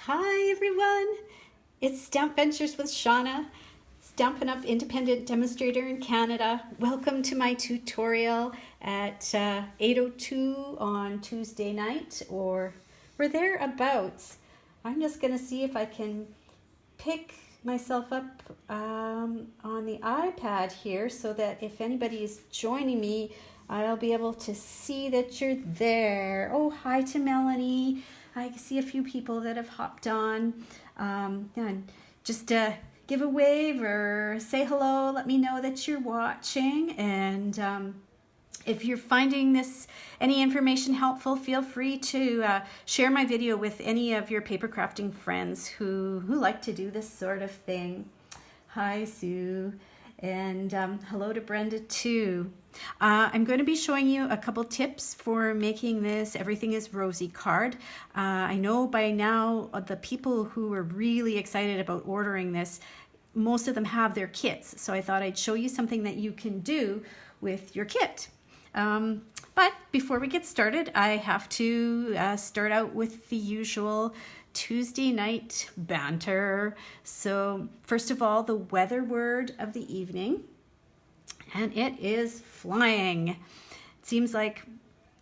Hi everyone, it's Stamp Ventures with Shauna, Stampin' Up! Independent Demonstrator in Canada. Welcome to my tutorial at 8:02 on Tuesday night or thereabouts. I'm just going to see if I can pick myself up on the iPad here so that if anybody is joining me, I'll be able to see that you're there. Oh, hi to Melanie. I see a few people that have hopped on. And just give a wave or say hello. Let me know that you're watching. And if you're finding any information helpful, feel free to share my video with any of your paper crafting friends who like to do this sort of thing. Hi, Sue. And hello to Brenda too. I'm going to be showing you a couple tips for making this Everything is Rosy card. I know by now the people who are really excited about ordering this, most of them have their kits. So I thought I'd show you something that you can do with your kit. But before we get started, I have to start out with the usual Tuesday night banter. So first of all, the weather word of the evening, and it is flying. It seems like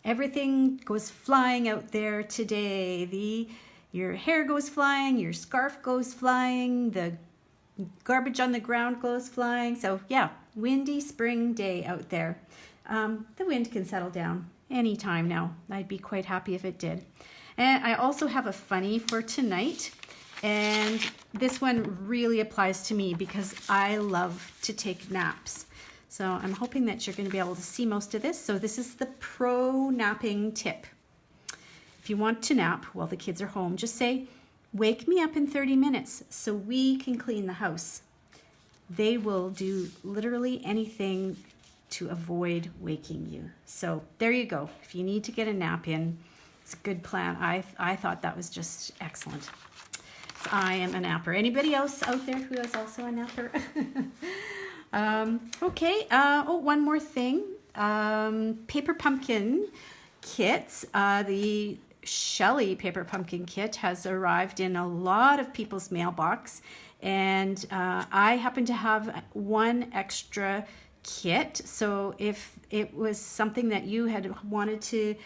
everything goes flying out there today. Your hair goes flying, your scarf goes flying, the garbage on the ground goes flying. So yeah, windy spring day out there. The wind can settle down anytime now. I'd be quite happy if it did. And I also have a funny for tonight, and this one really applies to me because I love to take naps. So I'm hoping that you're going to be able to see most of this. So this is the pro napping tip. If you want to nap while the kids are home, just say, "Wake me up in 30 minutes so we can clean the house." They will do literally anything to avoid waking you. So there you go. If you need to get a nap in, it's a good plan. I thought that was just excellent. So I am a napper. Anybody else out there who is also a napper? Okay. One more thing. Paper pumpkin kits. The Shelley paper pumpkin kit has arrived in a lot of people's mailbox, and I happen to have one extra kit. So if it was something that you had wanted to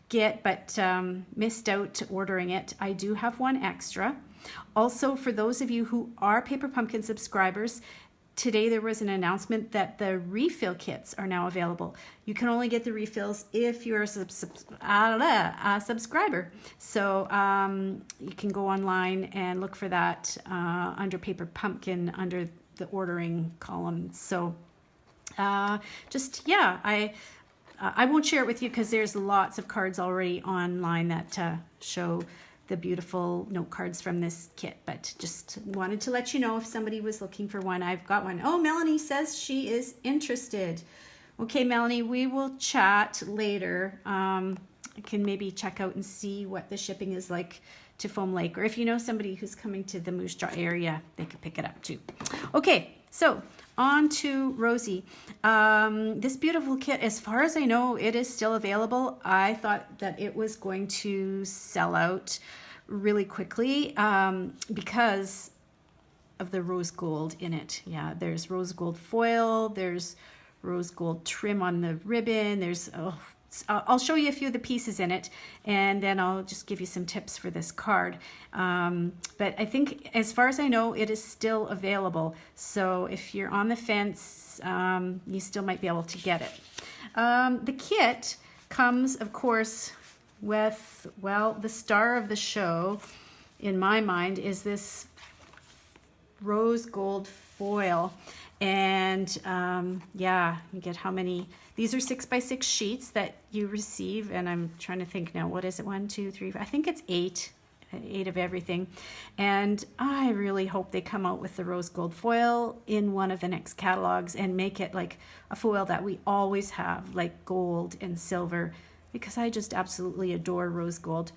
get but missed out ordering it, I do have one extra. Also, for those of you who are Paper Pumpkin subscribers, today there was an announcement that the refill kits are now available. You can only get the refills if you're a subscriber. So you can go online and look for that under Paper Pumpkin under the ordering column. So I won't share it with you because there's lots of cards already online that show the beautiful note cards from this kit, but just wanted to let you know if somebody was looking for one. I've got one. Oh, Melanie says she is interested. Okay, Melanie, we will chat later. I can maybe check out and see what the shipping is like to Foam Lake, or if you know somebody who's coming to the Moose Jaw area, they could pick it up too. Okay, so on to Rosy. This beautiful kit, as far as I know, it is still available. I thought that it was going to sell out really quickly because of the rose gold in it. Yeah, there's rose gold foil, there's rose gold trim on the ribbon, I'll show you a few of the pieces in it, and then I'll just give you some tips for this card. But I think, as far as I know, it is still available. So if you're on the fence, you still might be able to get it. The kit comes, of course, with, well, the star of the show, in my mind, is this rose gold foil. And yeah, you get how many? These are 6x6 sheets that you receive, and I'm trying to think now, what is it? 1, 2, 3, I think it's 8 of everything. And I really hope they come out with the rose gold foil in one of the next catalogs and make it like a foil that we always have, like gold and silver, because I just absolutely adore rose gold.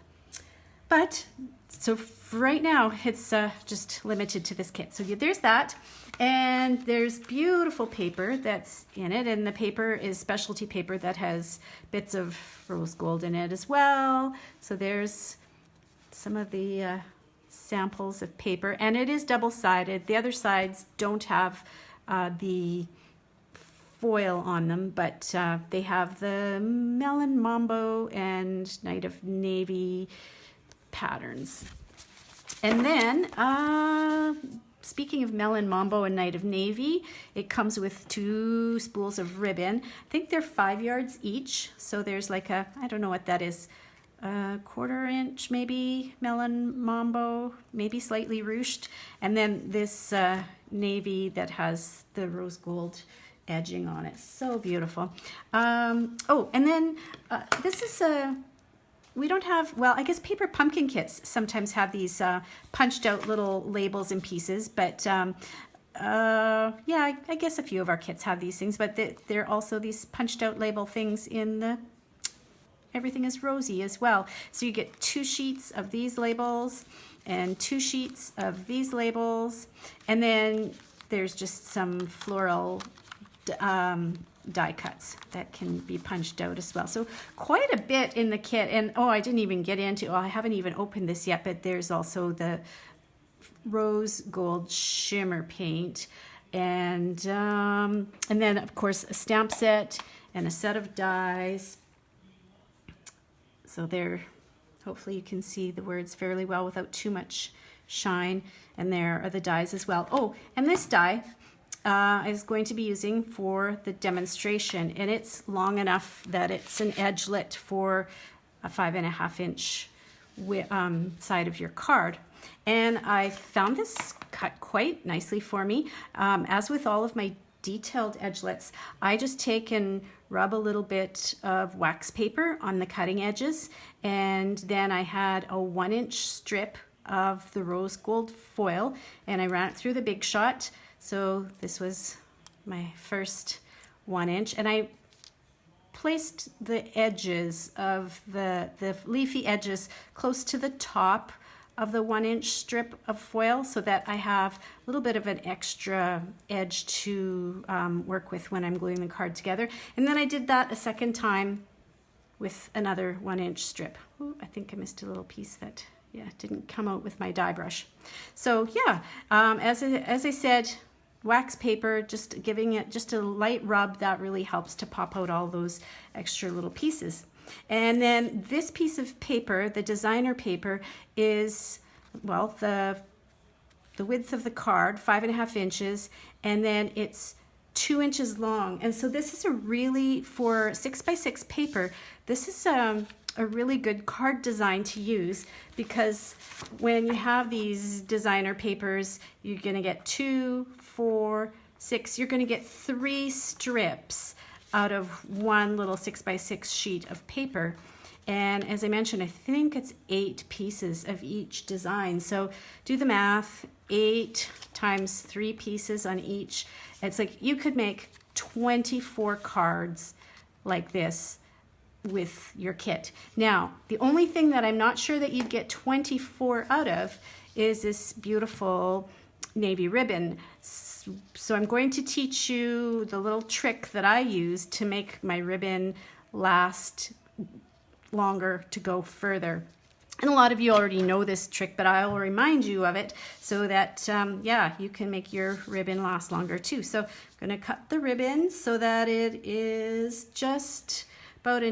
But so for right now, it's just limited to this kit. So there's that. And there's beautiful paper that's in it, and the paper is specialty paper that has bits of rose gold in it as well. So there's some of the samples of paper, and it is double-sided. The other sides don't have the foil on them, but they have the melon mambo and Night of Navy patterns. And then speaking of melon mambo and Night of Navy, it comes with 2 spools of ribbon. I think they're 5 yards each, so there's like a, I don't know what that is, a 1/4 inch maybe melon mambo, maybe slightly ruched, and then this navy that has the rose gold edging on it. So beautiful. Oh, and then this is a, we don't have, well, I guess paper pumpkin kits sometimes have these punched out little labels and pieces, but yeah, I guess a few of our kits have these things, but there are also these punched out label things in the Everything is Rosy as well. So you get 2 sheets of these labels and 2 sheets of these labels, and then there's just some floral die cuts that can be punched out as well. So quite a bit in the kit. And oh, I didn't even get into, oh, I haven't even opened this yet, but there's also the rose gold shimmer paint, and then of course a stamp set and a set of dies. So there, hopefully you can see the words fairly well without too much shine. And there are the dies as well. Oh, and this die is going to be using for the demonstration, and it's long enough that it's an edgelet for a 5.5 inch side of your card. And I found this cut quite nicely for me. As with all of my detailed edgelets, I just take and rub a little bit of wax paper on the cutting edges, and then I had a 1 inch strip of the rose gold foil, and I ran it through the Big Shot. So this was my first 1 inch, and I placed the edges of the leafy edges close to the top of the 1 inch strip of foil, so that I have a little bit of an extra edge to work with when I'm gluing the card together. And then I did that a second time with another 1 inch strip. Ooh, I think I missed a little piece that, yeah, didn't come out with my die brush. So yeah, as I said, wax paper, just giving it just a light rub, that really helps to pop out all those extra little pieces. And then this piece of paper, the designer paper, is, well, the width of the card, 5.5 inches, and then it's 2 inches long. And so this is a really, for 6x6 paper, this is a really good card design to use, because when you have these designer papers, you're going to get 2, 4, 6, you're going to get 3 strips out of one little 6x6 sheet of paper. And as I mentioned, I think it's 8 pieces of each design. So do the math, 8 times 3 pieces on each. It's like you could make 24 cards like this with your kit. Now, the only thing that I'm not sure that you'd get 24 out of is this beautiful navy ribbon. So I'm going to teach you the little trick that I use to make my ribbon last longer, to go further. And a lot of you already know this trick, but I'll remind you of it so that, yeah, you can make your ribbon last longer too. So I'm going to cut the ribbon so that it is just about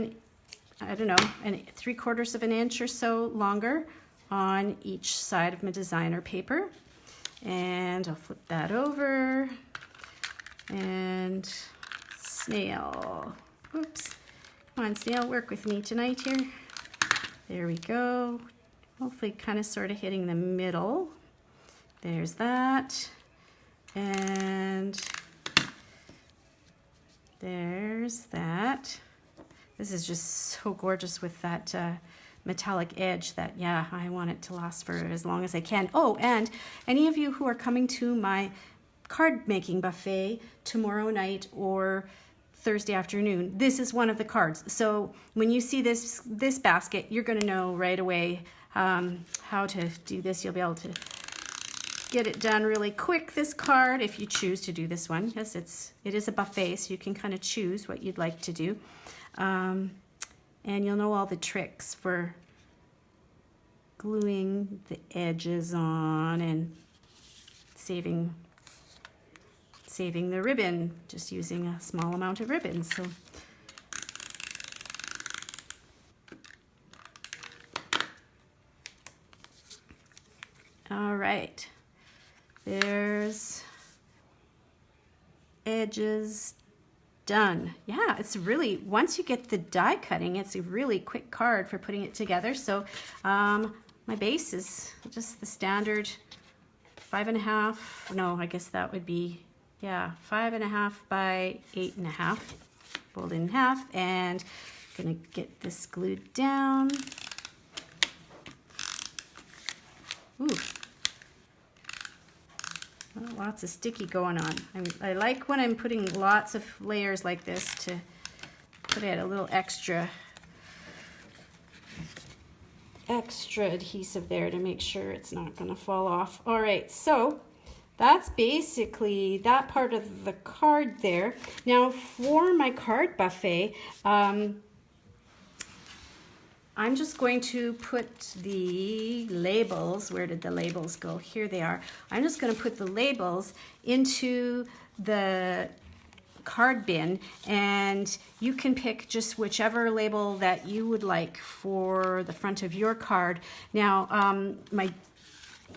I don't know, 3/4 of an inch or so longer on each side of my designer paper. And I'll flip that over, and snail, oops, come on snail, work with me tonight here. There we go. Hopefully kind of sort of hitting the middle. There's that. And there's that. This is just so gorgeous with that metallic edge that, yeah, I want it to last for as long as I can. Oh, and any of you who are coming to my card making buffet tomorrow night or Thursday afternoon, this is one of the cards. So when you see this basket, you're going to know right away how to do this. You'll be able to get it done really quick, this card, if you choose to do this one. Yes, it is a buffet, so you can kind of choose what you'd like to do. And you'll know all the tricks for gluing the edges on and saving the ribbon, just using a small amount of ribbon. So all right, there's edges done. Yeah, it's really, once you get the die cutting, it's a really quick card for putting it together. So my base is just the standard 5.5, no, I guess that would be, yeah, 5.5 by 8.5, fold in half, and gonna get this glued down. Ooh. Well, lots of sticky going on. I like when I'm putting lots of layers like this to put it a little extra adhesive there to make sure it's not going to fall off. All right, so that's basically that part of the card there. Now for my card buffet, I'm just going to put the labels. Where did the labels go? Here they are. I'm just going to put the labels into the card bin, and you can pick just whichever label that you would like for the front of your card. Now, my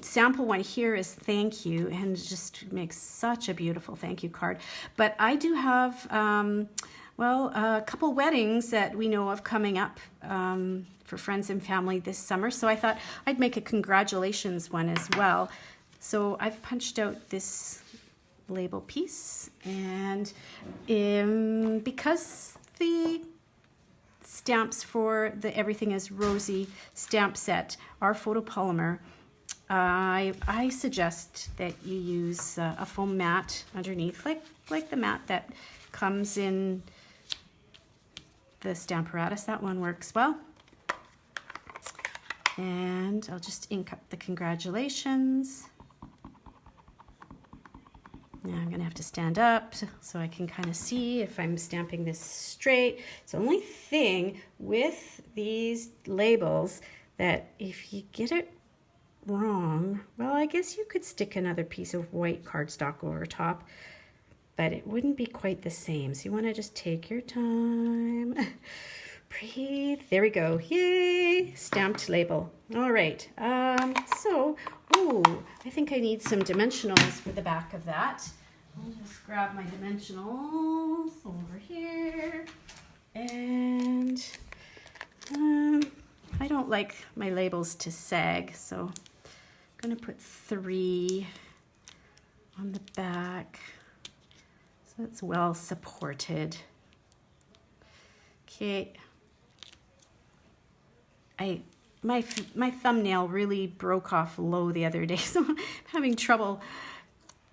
sample one here is thank you, and it just makes such a beautiful thank you card. But I do have well, a couple weddings that we know of coming up for friends and family this summer. So I thought I'd make a congratulations one as well. So I've punched out this label piece, and because the stamps for the Everything is Rosy stamp set are photopolymer, I suggest that you use a foam mat underneath, like the mat that comes in the Stamparatus. That one works well. And I'll just ink up the congratulations. Now I'm going to have to stand up so I can kind of see if I'm stamping this straight. It's the only thing with these labels that if you get it wrong, well, I guess you could stick another piece of white cardstock over top, but it wouldn't be quite the same. So you want to just take your time, breathe. There we go. Yay! Stamped label. All right. I think I need some dimensionals for the back of that. I'll just grab my dimensionals over here. And I don't like my labels to sag, so I'm going to put 3 on the back. So it's well supported. Okay. My thumbnail really broke off low the other day, so I'm having trouble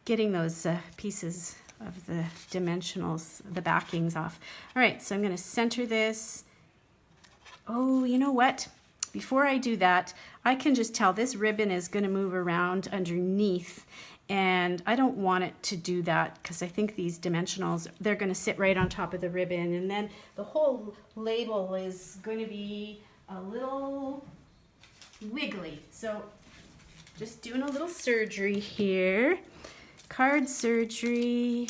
getting those pieces of the dimensionals, the backings off. All right, so I'm going to center this. Oh, you know what? Before I do that, I can just tell this ribbon is going to move around underneath, and I don't want it to do that because I think these dimensionals, they're going to sit right on top of the ribbon, and then the whole label is going to be a little wiggly. So just doing a little surgery here. Card surgery.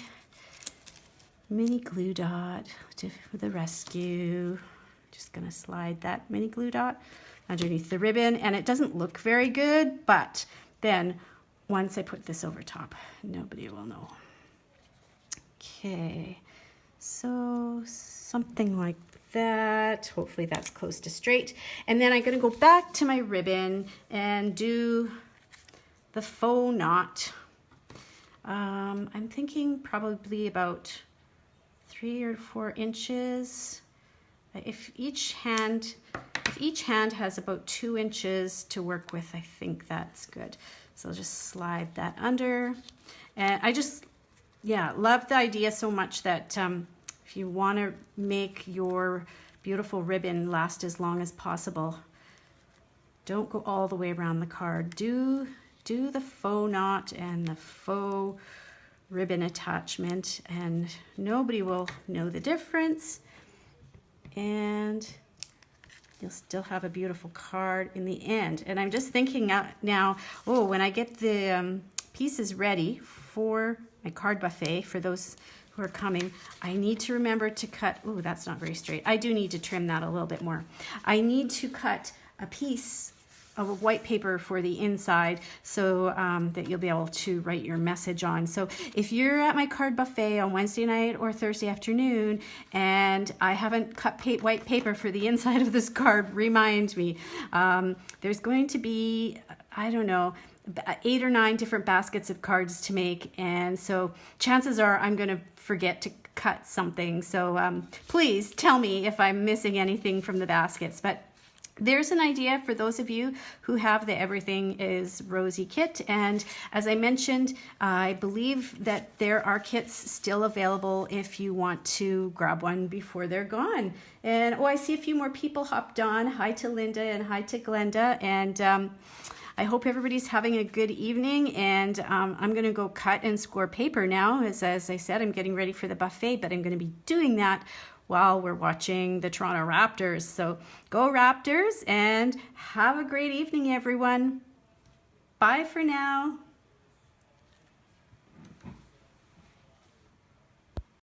Mini glue dot for the rescue. Just going to slide that mini glue dot underneath the ribbon, and it doesn't look very good, but then once I put this over top, nobody will know. Okay, so something like that. Hopefully that's close to straight. And then I'm going to go back to my ribbon and do the faux knot. I'm thinking probably about 3 or 4 inches. If each hand has about 2 inches to work with, I think that's good. So I'll just slide that under. And I just, love the idea so much that if you want to make your beautiful ribbon last as long as possible, don't go all the way around the card. Do the faux knot and the faux ribbon attachment, and nobody will know the difference. And you'll still have a beautiful card in the end. And I'm just thinking now, oh, when I get the pieces ready for my card buffet, for those who are coming, I need to remember to cut, oh, that's not very straight. I do need to trim that a little bit more. I need to cut a piece of white paper for the inside so that you'll be able to write your message on. So if you're at my card buffet on Wednesday night or Thursday afternoon and I haven't cut white paper for the inside of this card, remind me. There's going to be, I don't know, 8 or 9 different baskets of cards to make, and so chances are I'm going to forget to cut something. So please tell me if I'm missing anything from the baskets. But there's an idea for those of you who have the Everything is Rosy kit. And as I mentioned, I believe that there are kits still available if you want to grab one before they're gone. And oh, I see a few more people hopped on. Hi to Linda and hi to Glenda. And I hope everybody's having a good evening, and I'm going to go cut and score paper now. As I said, I'm getting ready for the buffet, but I'm going to be doing that while we're watching the Toronto Raptors. So go Raptors, and have a great evening, everyone. Bye for now.